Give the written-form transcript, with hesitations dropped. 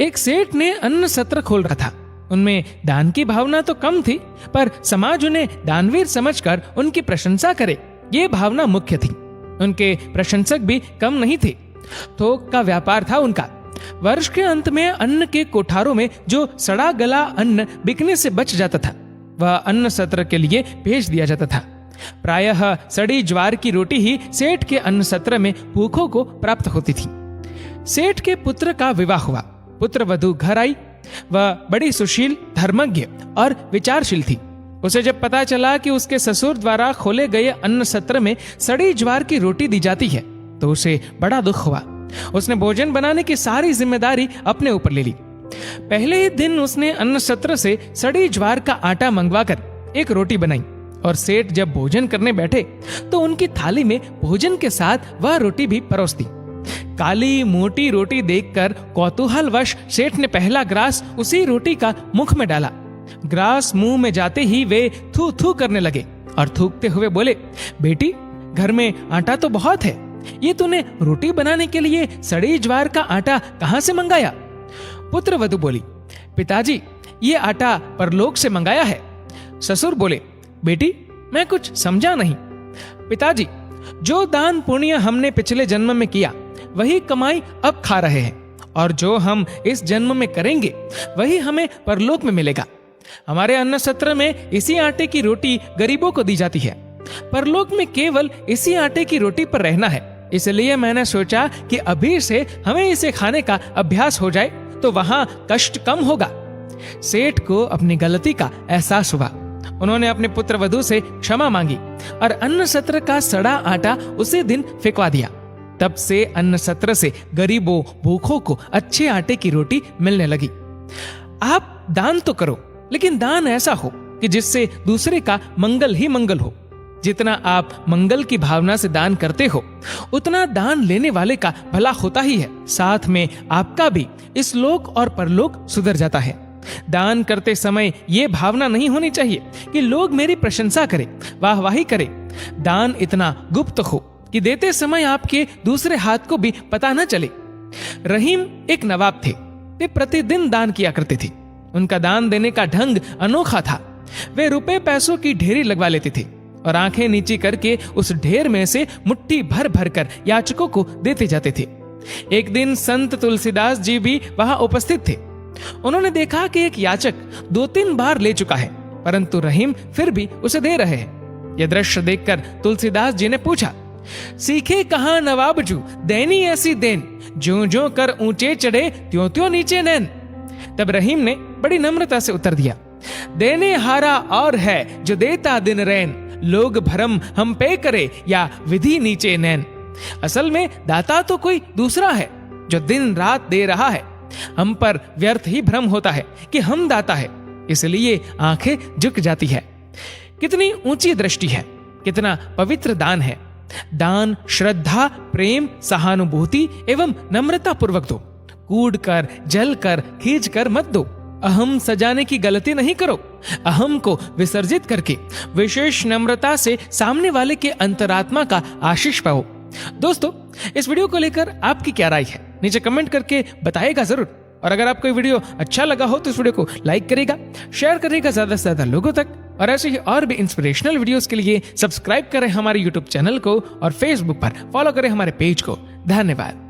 एक सेठ ने अन्न सत्र खोल रखा था। उनमें दान की भावना तो कम थी, पर समाज उन्हें दानवीर समझकर उनकी प्रशंसा करे, ये भावना मुख्य थी। उनके प्रशंसक भी कम नहीं थे। थोक का व्यापार था उनका। वर्ष के अंत में अन्न के कोठारों में जो सड़ा गला अन्न बिकने से बच जाता था, वह अन्न सत्र के लिए भेज दिया जाता था। प्रायः सड़ी ज्वार की रोटी ही सेठ के अन्न सत्र में भूखों को प्राप्त होती थी। सेठ के पुत्र का विवाह हुआ। पुत्र वधू घर आई। वह बड़ी सुशील, धर्मज्ञ और विचारशील थी। उसे जब पता चला कि उसके ससुर द्वारा खोले गए अन्न सत्र में सड़ी ज्वार की रोटी दी जाती है, तो उसे बड़ा दुख हुआ। उसने भोजन बनाने की सारी जिम्मेदारी अपने ऊपर ले ली। पहले ही दिन उसने अन्न सत्र से सड़ी ज्वार का आटा मंगवाकर एक रोटी बनाई, और सेठ जब भोजन करने बैठे तो उनकी थाली में भोजन के साथ वह रोटी भी परोस दी। काली मोटी रोटी देखकर कौतूहलवश सेठ ने पहला ग्रास उसी रोटी का मुख में डाला। ग्रास मुंह में जाते ही वे थू थू करने लगे और थूकते हुए बोले, बेटी, घर में आटा तो बहुत है, ये तूने रोटी बनाने के लिए सड़ी ज्वार का आटा कहां से मंगाया? पुत्र वधू बोली, पिताजी, ये आटा परलोक से मंगाया है। ससुर बोले, बेटी, मैं कुछ समझा नहीं। पिताजी, जो दान पुण्य हमने पिछले जन्म में किया, वही कमाई अब खा रहे हैं, और जो हम इस जन्म में करेंगे वही हमें परलोक में मिलेगा। हमारे अन्न सत्र में इसी आटे की रोटी गरीबों को दी जाती है। परलोक में केवल इसी आटे की रोटी पर रहना है, इसलिए मैंने सोचा कि अभी से हमें इसे खाने का अभ्यास हो जाए तो वहां कष्ट कम होगा। सेठ को अपनी गलती का एहसास हुआ। उन्होंने अपने पुत्र वधू से क्षमा मांगी और अन्न सत्र का सड़ा आटा उसी दिन फेंकवा दिया। तब से अन्न सत्र से गरीबों, भूखों को अच्छे आटे की रोटी मिलने लगी। आप दान तो करो, लेकिन दान ऐसा हो कि जिससे दूसरे का मंगल ही मंगल हो। जितना आप मंगल की भावना से दान करते हो, उतना दान लेने वाले का भला होता ही है। साथ में आपका भी इस लोक और परलोक सुधर जाता है। दान करते समय ये भावना नहीं होनी चाहिए कि लोग मेरी प्रशंसा करें, वाहवाही करें। दान इतना गुप्त हो कि देते समय आपके दूसरे हाथ को भी पता न चले। रहीम एक नवाब थे। वे प्रतिदिन दान किया करते थे। उनका दान देने का ढंग अनोखा था। वे रुपए पैसों की ढेरी लगवा लेते थे और आंखें नीची करके उस ढेर में से मुट्ठी भर भर कर याचकों को देते जाते थे। एक दिन संत तुलसीदास जी भी वहां उपस्थित थे। उन्होंने देखा कि एक याचक 2-3 बार ले चुका है, परंतु रहीम फिर भी उसे दे रहे हैं। यह दृश्य देखकर तुलसीदास जी ने पूछा, सीखे कहां नवाब जू, देनी ऐसी देन, ज्यों ज्यों कर ऊंचे चढ़े त्यों त्यों नीचे नैन। तब रहीम ने बड़ी नम्रता से उत्तर दिया, देने हारा और है जो देता दिन रैन, लोग भरम हम पे करे या विधि नीचे नैन। असल में दाता तो कोई दूसरा है जो दिन रात दे रहा है। हम पर व्यर्थ ही भ्रम होता है कि हम दाता है, इसलिए आंखें झुक जाती है। कितनी ऊंची दृष्टि है, कितना पवित्र दान है। दान श्रद्धा, प्रेम, सहानुभूति एवं नम्रता पूर्वक दो। कूद कर, जल कर, खींच कर मत दो। अहम सजाने की गलती नहीं करो। अहम को विसर्जित करके विशेष नम्रता से सामने वाले के अंतरात्मा का आशीष पाओ। दोस्तों, इस वीडियो को लेकर आपकी क्या राय है, नीचे कमेंट करके बताइएगा जरूर। और अगर आपको वीडियो अच्छा लगा हो तो इस वीडियो को लाइक करेगा, शेयर करेगा ज्यादा से ज्यादा लोगों तक। और ऐसे ही और भी इंस्पिरेशनल वीडियोस के लिए सब्सक्राइब करें हमारे यूट्यूब चैनल को और फेसबुक पर फॉलो करें हमारे पेज को। धन्यवाद।